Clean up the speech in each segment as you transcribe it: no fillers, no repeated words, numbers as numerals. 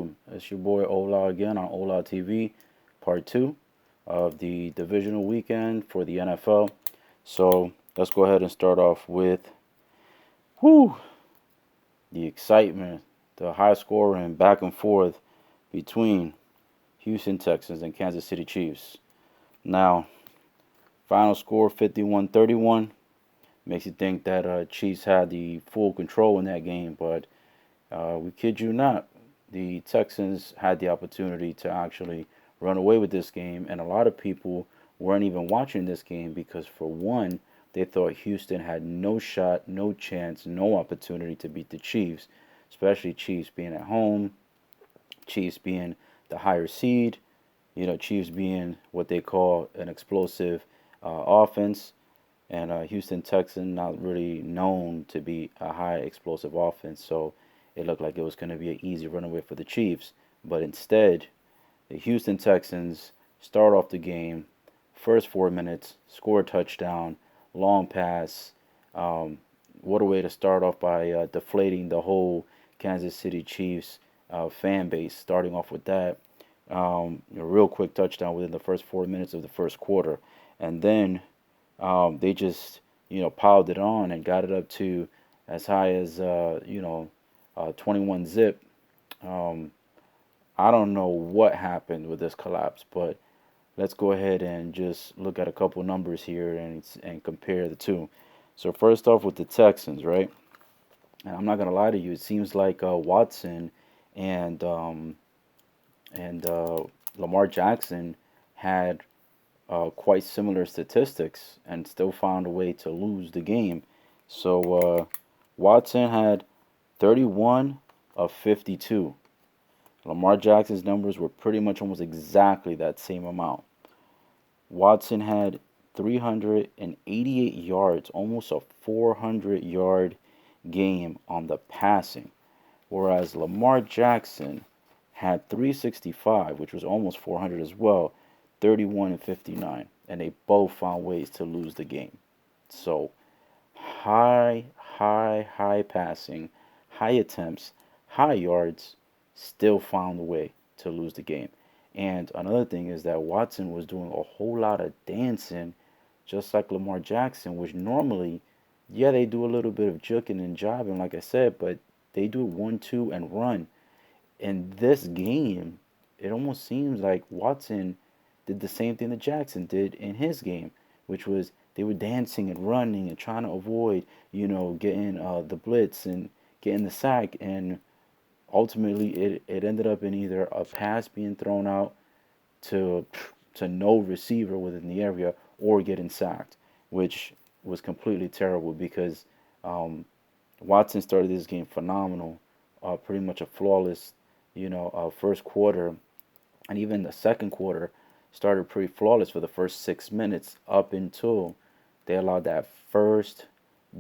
YouTube? It's your boy Ola again on Ola TV, part two of the divisional weekend for the NFL. So let's go ahead and start off with whew, the excitement, the high scoring back and forth between Houston Texans and Kansas City Chiefs. Now, final score 51-31 makes you think that Chiefs had the full control in that game, but we kid you not, the Texans had the opportunity to actually run away with this game, and a lot of people weren't even watching this game because, for one, they thought Houston had no shot, no chance, no opportunity to beat the Chiefs, especially Chiefs being at home, Chiefs being the higher seed, Chiefs being what they call an explosive offense, and Houston Texans not really known to be a high explosive offense, so it looked like it was going to be an easy runaway for the Chiefs. But instead, the Houston Texans start off the game, first 4 minutes, score a touchdown, long pass. What a way to start off by deflating the whole Kansas City Chiefs fan base, starting off with that. A real quick touchdown within the first 4 minutes of the first quarter. And then they just, piled it on and got it up to as high as, 21 zip. Um, I don't know what happened with this collapse, but let's go ahead and just look at a couple numbers here and compare the two. So first off with the Texans, right? And I'm not gonna lie to you, it seems like Watson and Lamar Jackson had quite similar statistics and still found a way to lose the game. So Watson had 31 of 52. Lamar Jackson's numbers were pretty much almost exactly that same amount. Watson had 388 yards, almost a 400-yard game on the passing, whereas Lamar Jackson had 365, which was almost 400 as well, 31 and 59, and they both found ways to lose the game. So high passing, high attempts, high yards, still found a way to lose the game. And another thing is that Watson was doing a whole lot of dancing, just like Lamar Jackson, which normally, yeah, they do a little bit of juking and jiving, like I said, but they do 1-2 and run. In this game, it almost seems like Watson did the same thing that Jackson did in his game, which was they were dancing and running and trying to avoid, getting the blitz and getting the sack. And ultimately, it ended up in either a pass being thrown out to no receiver within the area or getting sacked, which was completely terrible because Watson started this game phenomenal, pretty much a flawless, first quarter, and even the second quarter started pretty flawless for the first 6 minutes up until they allowed that first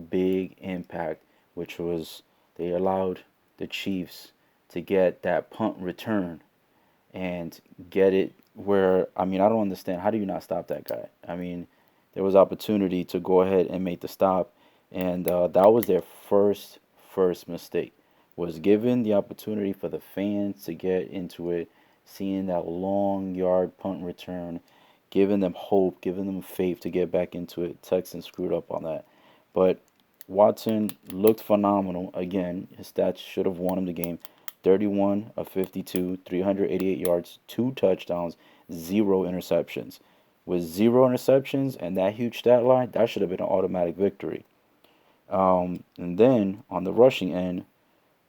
big impact, which was they allowed the Chiefs to get that punt return and get it where, I mean, I don't understand. How do you not stop that guy? I mean, there was opportunity to go ahead and make the stop, and that was their first mistake, was given the opportunity for the fans to get into it, seeing that long yard punt return, giving them hope, giving them faith to get back into it. Texans screwed up on that. But Watson looked phenomenal. Again, his stats should have won him the game. 31 of 52, 388 yards, two touchdowns, zero interceptions. With zero interceptions and that huge stat line, that should have been an automatic victory. And then on the rushing end,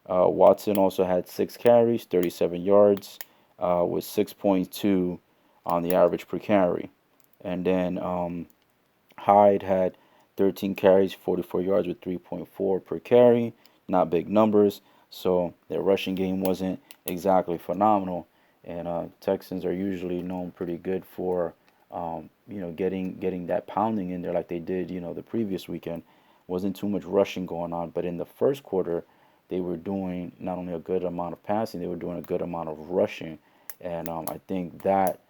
Watson also had 6 carries, 37 yards, with 6.2 on the average per carry. And then Hyde had 13 carries, 44 yards with 3.4 per carry. Not big numbers, so their rushing game wasn't exactly phenomenal. And Texans are usually known pretty good for, getting that pounding in there like they did, the previous weekend. Wasn't too much rushing going on, but in the first quarter, they were doing not only a good amount of passing, they were doing a good amount of rushing. And I think that,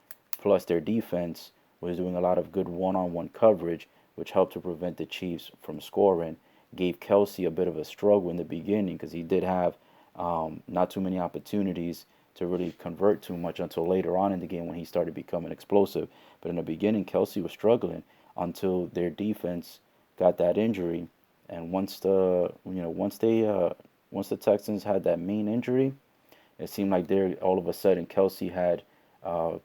plus their defense, was doing a lot of good one-on-one coverage, which helped to prevent the Chiefs from scoring. Gave Kelsey a bit of a struggle in the beginning because he did have not too many opportunities to really convert too much until later on in the game when he started becoming explosive. But in the beginning, Kelsey was struggling until their defense got that injury. And once the Texans had that main injury, it seemed like there all of a sudden Kelsey had uh,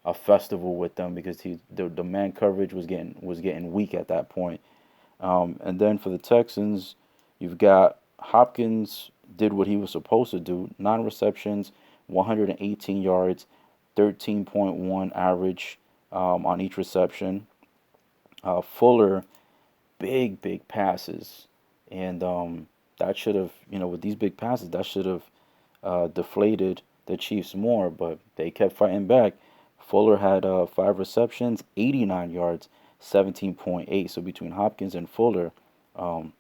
a festival with them because the man coverage was getting weak at that point. And then for the Texans, you've got Hopkins did what he was supposed to do: 9 receptions, 118 yards, 13.1 average on each reception. Fuller, big passes, and that should have, with these big passes, that should have deflated the Chiefs more, but they kept fighting back. Fuller had 5 receptions, 89 yards, 17.8. So between Hopkins and Fuller, um,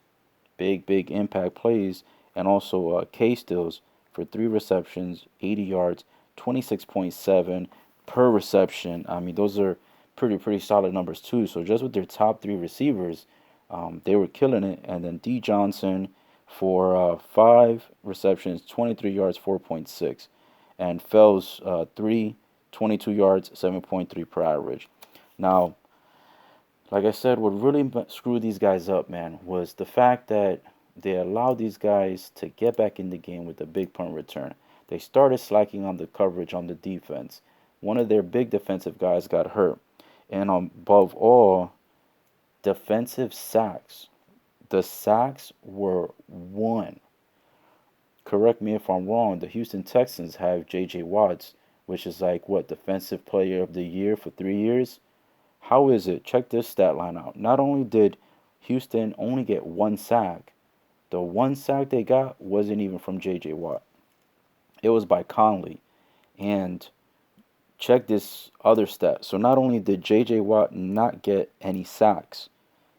big impact plays, and also K Stills for 3 receptions, 80 yards, 26.7 per reception. I mean, those are pretty solid numbers too. So just with their top three receivers, they were killing it. And then D Johnson for 5 receptions, 23 yards, 4.6, and Fells 22 yards, 7.3 per average. Now, like I said, what really screwed these guys up, man, was the fact that they allowed these guys to get back in the game with a big punt return. They started slacking on the coverage on the defense. One of their big defensive guys got hurt. And above all, defensive sacks. The sacks were won. Correct me if I'm wrong. The Houston Texans have J.J. Watts, which is like what, Defensive Player of the Year for 3 years. How is it? Check this stat line out. Not only did Houston only get one sack, the one sack they got wasn't even from J.J. Watt. It was by Conley. And check this other stat. So not only did J.J. Watt not get any sacks,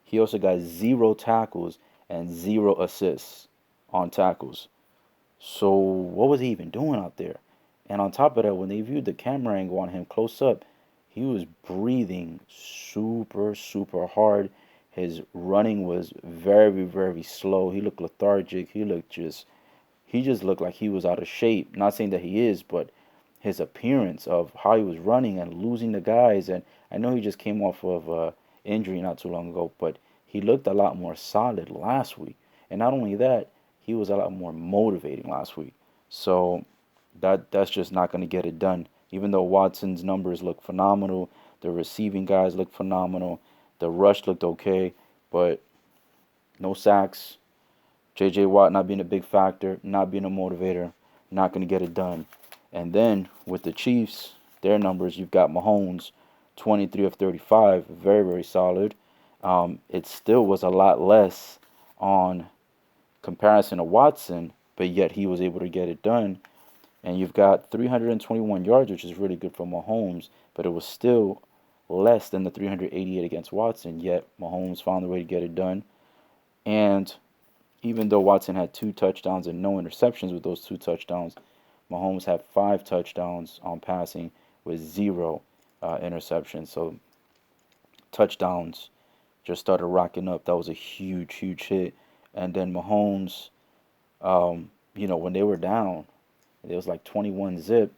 he also got 0 tackles and 0 assists on tackles. So what was he even doing out there? And on top of that, when they viewed the camera angle on him close up, he was breathing super hard. His running was very slow. He looked lethargic. He just looked like he was out of shape. Not saying that he is, but his appearance of how he was running and losing the guys. And I know he just came off of injury not too long ago, but he looked a lot more solid last week. And not only that, he was a lot more motivating last week. So that's just not going to get it done. Even though Watson's numbers look phenomenal, the receiving guys look phenomenal, the rush looked okay, but no sacks. J.J. Watt not being a big factor, not being a motivator, not going to get it done. And then with the Chiefs, their numbers, you've got Mahomes, 23 of 35, very solid. It still was a lot less on comparison to Watson, but yet he was able to get it done. And you've got 321 yards, which is really good for Mahomes, but it was still less than the 388 against Watson, yet Mahomes found a way to get it done. And even though Watson had 2 touchdowns and no interceptions with those 2 touchdowns, Mahomes had 5 touchdowns on passing with 0 interceptions. So touchdowns just started rocking up. That was a huge hit. And then Mahomes, when they were down, it was like 21 zip.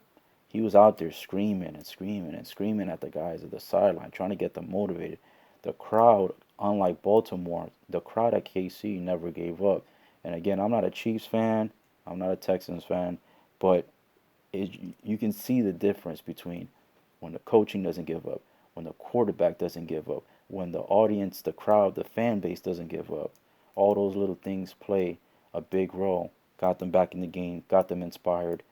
He was out there screaming at the guys at the sideline, trying to get them motivated. The crowd, unlike Baltimore, the crowd at KC never gave up. And again, I'm not a Chiefs fan, I'm not a Texans fan, but you can see the difference between when the coaching doesn't give up, when the quarterback doesn't give up, when the audience, the crowd, the fan base doesn't give up. All those little things play a big role. Got them back in the game, got them inspired.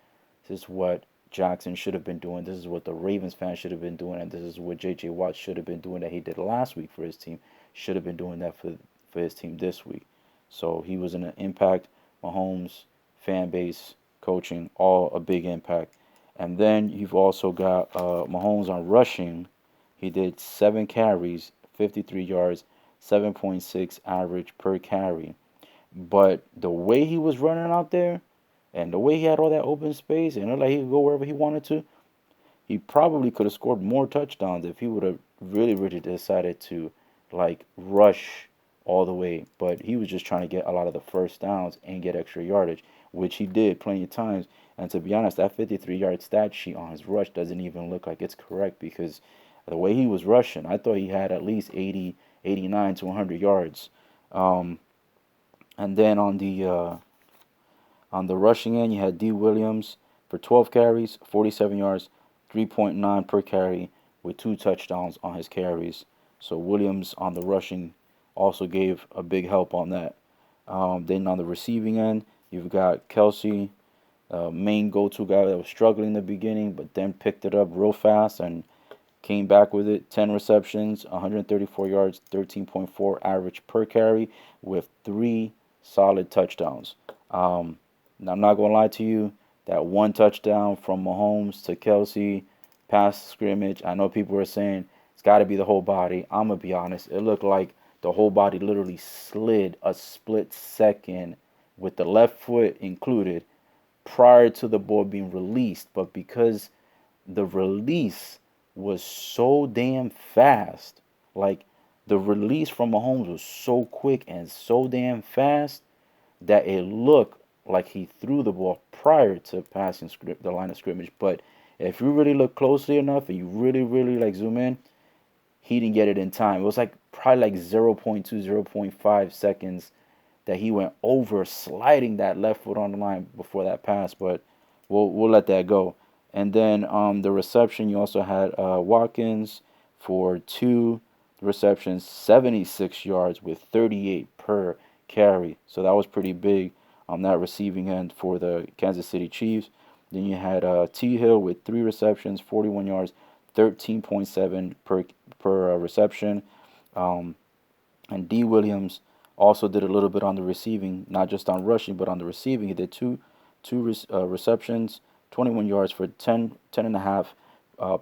This is what Jackson should have been doing. This is what the Ravens fans should have been doing, and this is what J.J. Watt should have been doing that he did last week for his team. Should have been doing that for his team this week. So he was an impact. Mahomes, fan base, coaching, all a big impact. And then you've also got Mahomes on rushing. He did 7 carries, 53 yards, 7.6 average per carry. But the way he was running out there, and the way he had all that open space, and it looked like he could go wherever he wanted to, he probably could have scored more touchdowns if he would have really decided to like rush all the way. But he was just trying to get a lot of the first downs and get extra yardage, which he did plenty of times. And to be honest, that 53-yard stat sheet on his rush doesn't even look like it's correct because the way he was rushing, I thought he had at least 80, 89 to 100 yards. Um, and then on the rushing end, you had D. Williams for 12 carries, 47 yards, 3.9 per carry, with 2 touchdowns on his carries. So Williams on the rushing also gave a big help on that. Then on the receiving end, you've got Kelsey, main go-to guy that was struggling in the beginning, but then picked it up real fast and came back with it. 10 receptions, 134 yards, 13.4 average per carry, with 3 solid touchdowns. Now, I'm not gonna lie to you. That 1 touchdown from Mahomes to Kelsey, past scrimmage. I know people are saying it's got to be the whole body. I'm gonna be honest. It looked like the whole body literally slid a split second, with the left foot included, prior to the ball being released. But because the release was so damn fast, like the release from Mahomes was so quick and so damn fast that it looked like he threw the ball prior to passing the line of scrimmage. But if you really look closely enough and you really, really like zoom in, he didn't get it in time. It was like probably like 0.2, 0.5 seconds that he went over, sliding that left foot on the line before that pass. But we'll let that go. And then the reception, you also had Watkins for 2 receptions, 76 yards with 38 per carry. So that was pretty big on that receiving end for the Kansas City Chiefs. Then you had T. Hill with 3 receptions, 41 yards, 13.7 per reception. Um, and D. Williams also did a little bit on the receiving, not just on rushing, but on the receiving. He did two receptions, 21 yards for 10 and a half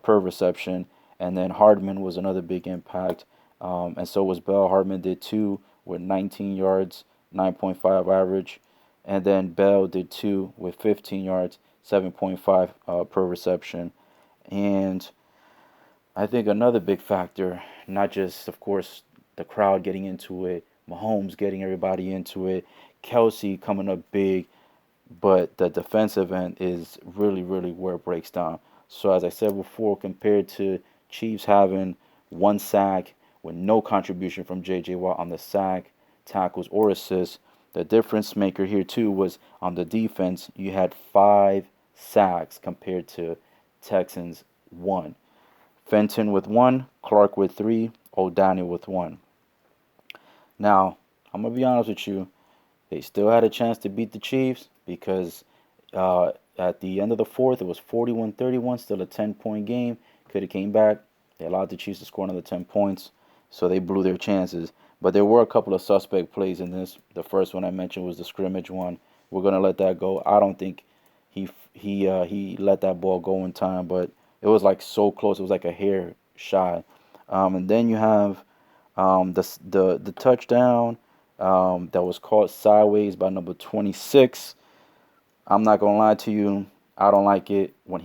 per reception. And then Hardman was another big impact. And so was Bell. Hardman did 2 with 19 yards, 9.5 average. And then Bell did 2 with 15 yards, 7.5 per reception. And I think another big factor, not just, of course, the crowd getting into it, Mahomes getting everybody into it, Kelsey coming up big, but the defensive end is really, really where it breaks down. So as I said before, compared to Chiefs having 1 sack with no contribution from J.J. Watt on the sack, tackles, or assists, the difference maker here too was on the defense. You had 5 sacks compared to Texans 1. Fenton with 1, Clark with 3, O'Daniel with 1. Now, I'm going to be honest with you. They still had a chance to beat the Chiefs because at the end of the fourth, it was 41-31, still a 10-point game. Could have came back. They allowed the Chiefs to score another 10 points, so they blew their chances. But there were a couple of suspect plays in this. The first one I mentioned was the scrimmage one. We're going to let that go. I don't think he let that ball go in time, but it was like so close. It was like a hair shy. And then you have the touchdown that was caught sideways by number 26. I'm not gonna lie to you. I don't like it I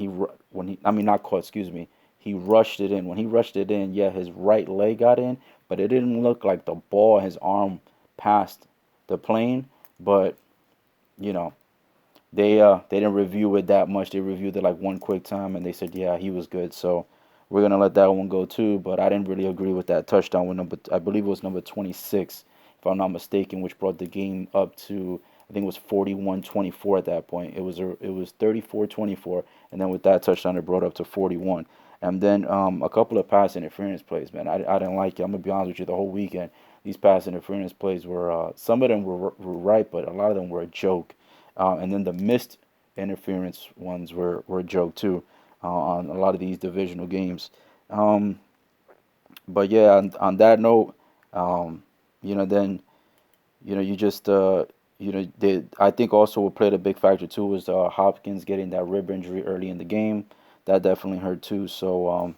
mean not caught. Excuse me. He rushed it in. When he rushed it in, yeah, his right leg got in, but it didn't look like the ball, his arm passed the plane. But you know, they didn't review it that much. They reviewed it like one quick time, and they said, yeah, he was good. So we're gonna let that one go too. But I didn't really agree with that touchdown with I believe it was number 26, if I'm not mistaken, which brought the game up to, I think it was 41-24 at that point. It was 34-24, and then with that touchdown, it brought up to 41. And then a couple of pass interference plays, man. I didn't like it. I'm gonna be honest with you. The whole weekend, these pass interference plays were some of them were right, but a lot of them were a joke. And then the missed interference ones were a joke too on a lot of these divisional games. Um, but yeah, on that note, um, then you just I think also what played a big factor too was Hopkins getting that rib injury early in the game. That definitely hurt too. So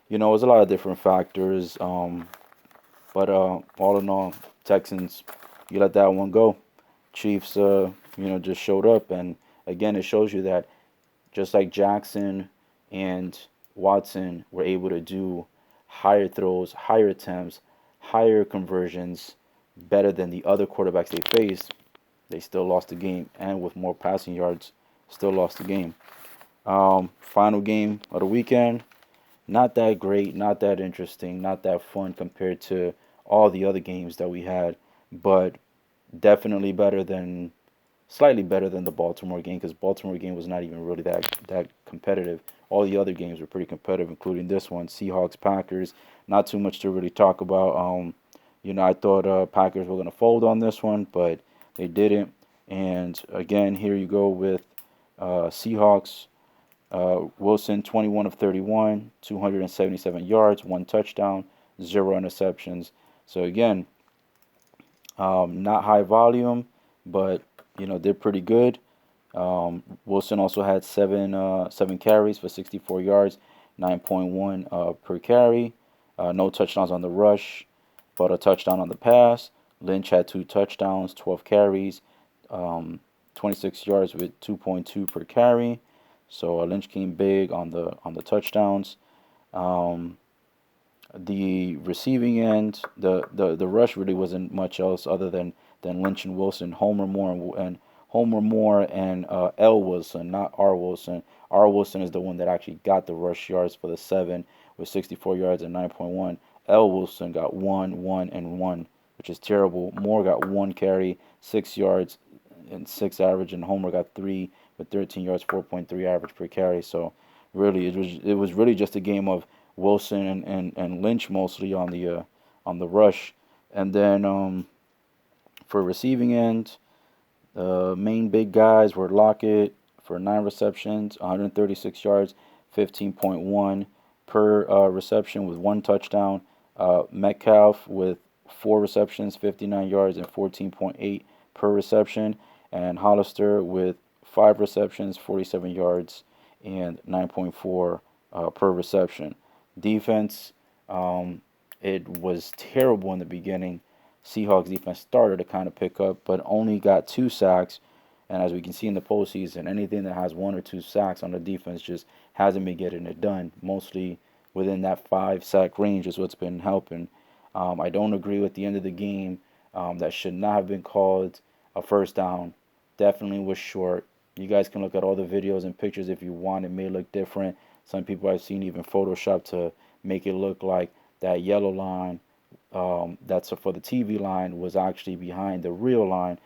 it was a lot of different factors. But all in all, Texans, you let that one go. Chiefs, just showed up, and again, it shows you that just like Jackson and Watson were able to do higher throws, higher attempts, higher conversions, better than the other quarterbacks they faced, they still lost the game, and with more passing yards, still lost the game. Final game of the weekend, not that great, not that interesting, not that fun compared to all the other games that we had, but definitely slightly better than the Baltimore game, because Baltimore game was not even really that competitive. All the other games were pretty competitive, including this one, Seahawks Packers. Not too much to really talk about. I thought Packers were going to fold on this one, but they didn't. And again, here you go with Seahawks. Wilson, 21 of 31, 277 yards, one touchdown, zero interceptions. So again, not high volume, but did pretty good. Wilson also had seven carries for 64 yards, 9.1 per carry. No touchdowns on the rush, but a touchdown on the pass. Lynch had two touchdowns, 12 carries, 26 yards with 2.2 per carry. So Lynch came big on the touchdowns. Um, the receiving end, the rush really wasn't much else other than Lynch and Wilson, Homer Moore and L Wilson, not R Wilson. R Wilson is the one that actually got the rush yards for the 7 with 64 yards and 9.1. L Wilson got 1, 1, and 1, which is terrible. Moore got 1 carry, 6 yards and 6 average, and Homer got 3 with 13 yards, 4.3 average per carry. So really, it was really just a game of Wilson and Lynch mostly on the rush, and then for receiving end, the main big guys were Lockett for 9 receptions, 136 yards, 15.1 per reception with one touchdown. Metcalf with 4 receptions, 59 yards, and 14.8 per reception, and Hollister with 5 receptions, 47 yards, and 9.4 per reception. Defense, it was terrible in the beginning. Seahawks defense started to kind of pick up, but only got 2 sacks. And as we can see in the postseason, anything that has 1 or 2 sacks on the defense just hasn't been getting it done. Mostly within that 5 sack range is what's been helping. I don't agree with the end of the game. That should not have been called a first down. Definitely was short. You guys can look at all the videos and pictures if you want. It may look different. Some people I've seen even Photoshop to make it look like that yellow line that's for the TV line was actually behind the real line.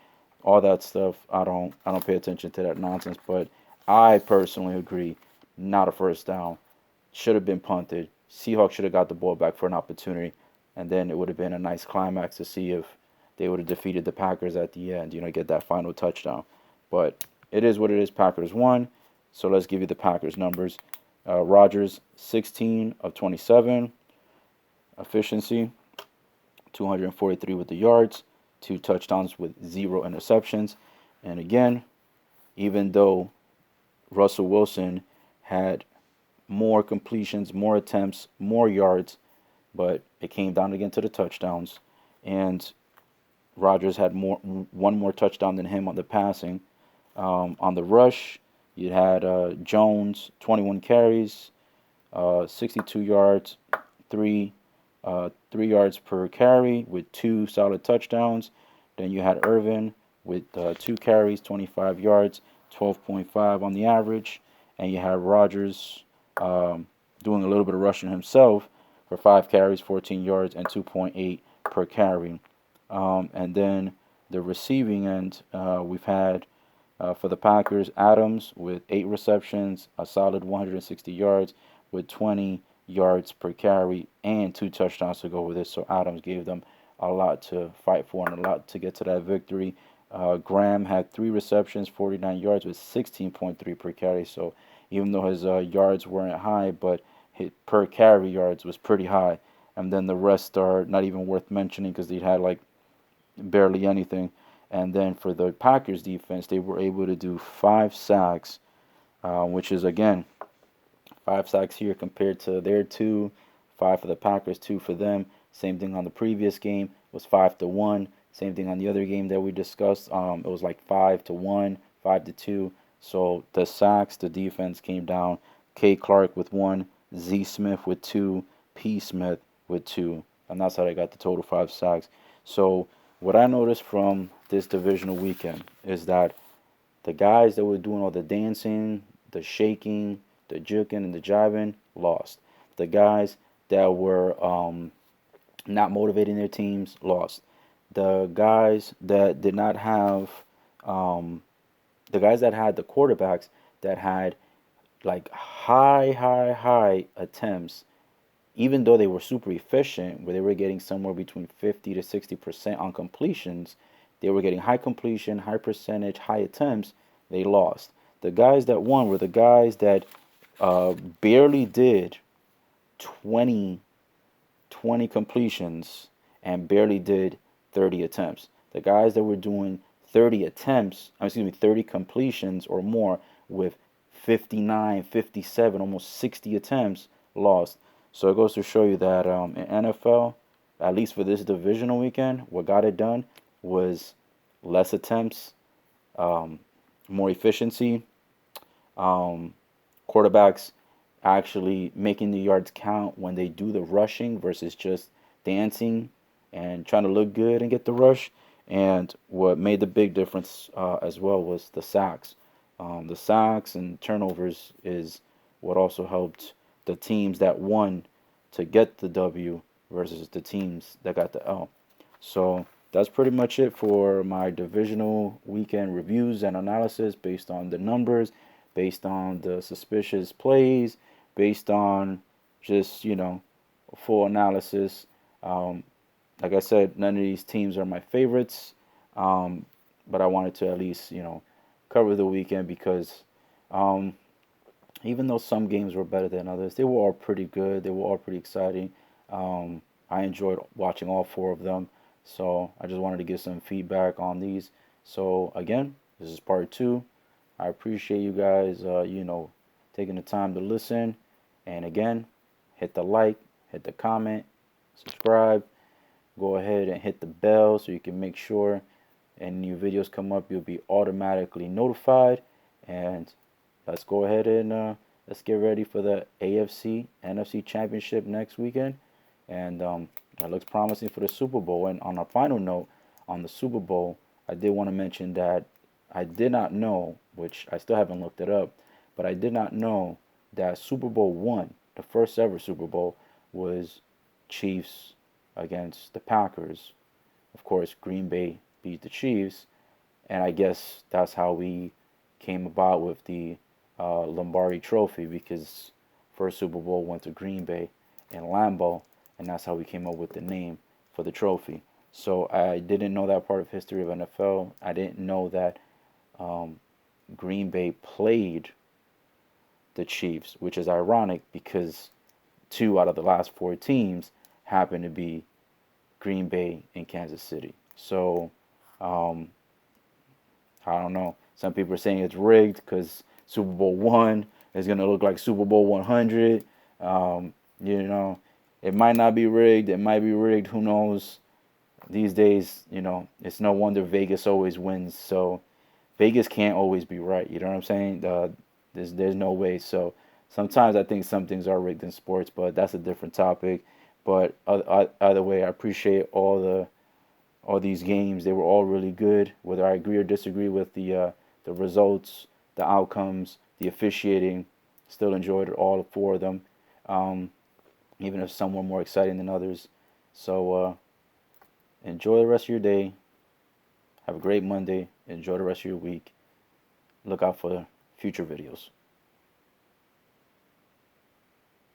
All that stuff, I don't pay attention to that nonsense. But I personally agree, not a first down. Should have been punted. Seahawks should have got the ball back for an opportunity, and then it would have been a nice climax to see if they would have defeated the Packers at the end. Get that final touchdown. But it is what it is. Packers won. So let's give you the Packers numbers. Rodgers, 16 of 27 efficiency, 243 with the yards, 2 touchdowns with 0 interceptions. And again, even though Russell Wilson had more completions, more attempts, more yards, but it came down again to the touchdowns. And Rodgers had one more touchdown than him on the passing. On the rush, you had Jones, 21 carries, 62 yards, 3 yards per carry with 2 solid touchdowns. Then you had Irvin with 2 carries, 25 yards, 12.5 on the average. And you had Rodgers doing a little bit of rushing himself for 5 carries, 14 yards, and 2.8 per carry. And then the receiving end, we've had for the Packers, Adams with 8 receptions, a solid 160 yards with 20 yards per carry, and 2 touchdowns to go with it. So Adams gave them a lot to fight for and a lot to get to that victory. Graham had 3 receptions, 49 yards with 16.3 per carry. So even though his yards weren't high, but his per carry yards was pretty high. And then the rest are not even worth mentioning because they had like barely anything. And then for the Packers defense, they were able to do 5 sacks, which is again 5 sacks here compared to their 2, 5 for the Packers, 2 for them. Same thing on the previous game was 5-1. Same thing on the other game that we discussed. It was like 5-1, 5-2. So the sacks, the defense came down. K. Clark with 1, Z. Smith with 2, P. Smith with 2, and that's how they got the total 5 sacks. So what I noticed from this divisional weekend is that The guys that were doing all the dancing, the shaking, the juking, and the jiving lost. The guys that were not motivating their teams lost. The guys that did not have, um, the guys that had the quarterbacks that had like high attempts, even though they were super efficient, where they were getting somewhere between 50 to 60% on completions, they were getting high completion, high percentage, high attempts, they lost. The guys that won were the guys that barely did 20 20 completions and barely did 30 attempts. The guys that were doing 30 attempts, 30 completions or more with 59, 57, almost 60 attempts lost. So it goes to show you that in NFL, at least for this divisional weekend, what got it done was less attempts, um, more efficiency, um, quarterbacks actually making the yards count when they do the rushing versus just dancing and trying to look good and get the rush. And what made the big difference as well was the sacks. The sacks and turnovers is what also helped the teams that won to get the W versus the teams that got the L. So that's pretty much it for my divisional weekend reviews and analysis based on the numbers, based on the suspicious plays, based on just, full analysis. Um, like I said, none of these teams are my favorites, um, but I wanted to at least, cover the weekend because um, even though some games were better than others, they were all pretty good. They were all pretty exciting. Um, I enjoyed watching all four of them. So I just wanted to give some feedback on these. So again, this is part two. I appreciate you guys, taking the time to listen. And again, hit the like, hit the comment, subscribe. Go ahead and hit the bell so you can make sure any new videos come up, you'll be automatically notified. And let's go ahead and let's get ready for the AFC NFC Championship next weekend. And that looks promising for the Super Bowl. And on a final note, on the Super Bowl, I did want to mention that I did not know, which I still haven't looked it up, but I did not know that Super Bowl one, the first ever Super Bowl, was Chiefs against the Packers. Of course, Green Bay beat the Chiefs, and I guess that's how we came about with the Lombardi Trophy, because first Super Bowl went to Green Bay and Lambeau, and that's how we came up with the name for the trophy. So I didn't know that part of history of NFL. I didn't know that um, Green Bay played the Chiefs, which is ironic because two out of the last four teams happen to be Green Bay and Kansas City. So um, I don't know. Some people are saying it's rigged because Super Bowl one is going to look like Super Bowl 100. Um, you know, it might not be rigged. It might be rigged. Who knows? These days, it's no wonder Vegas always wins. So Vegas can't always be right. You know what I'm saying? There's no way. So sometimes I think some things are rigged in sports, but that's a different topic. But either way, I appreciate all these games. They were all really good. Whether I agree or disagree with the results, the outcomes, the officiating, still enjoyed all four of them. Um, Even if some were more exciting than others. So enjoy the rest of your day. Have a great Monday. Enjoy the rest of your week. Look out for future videos.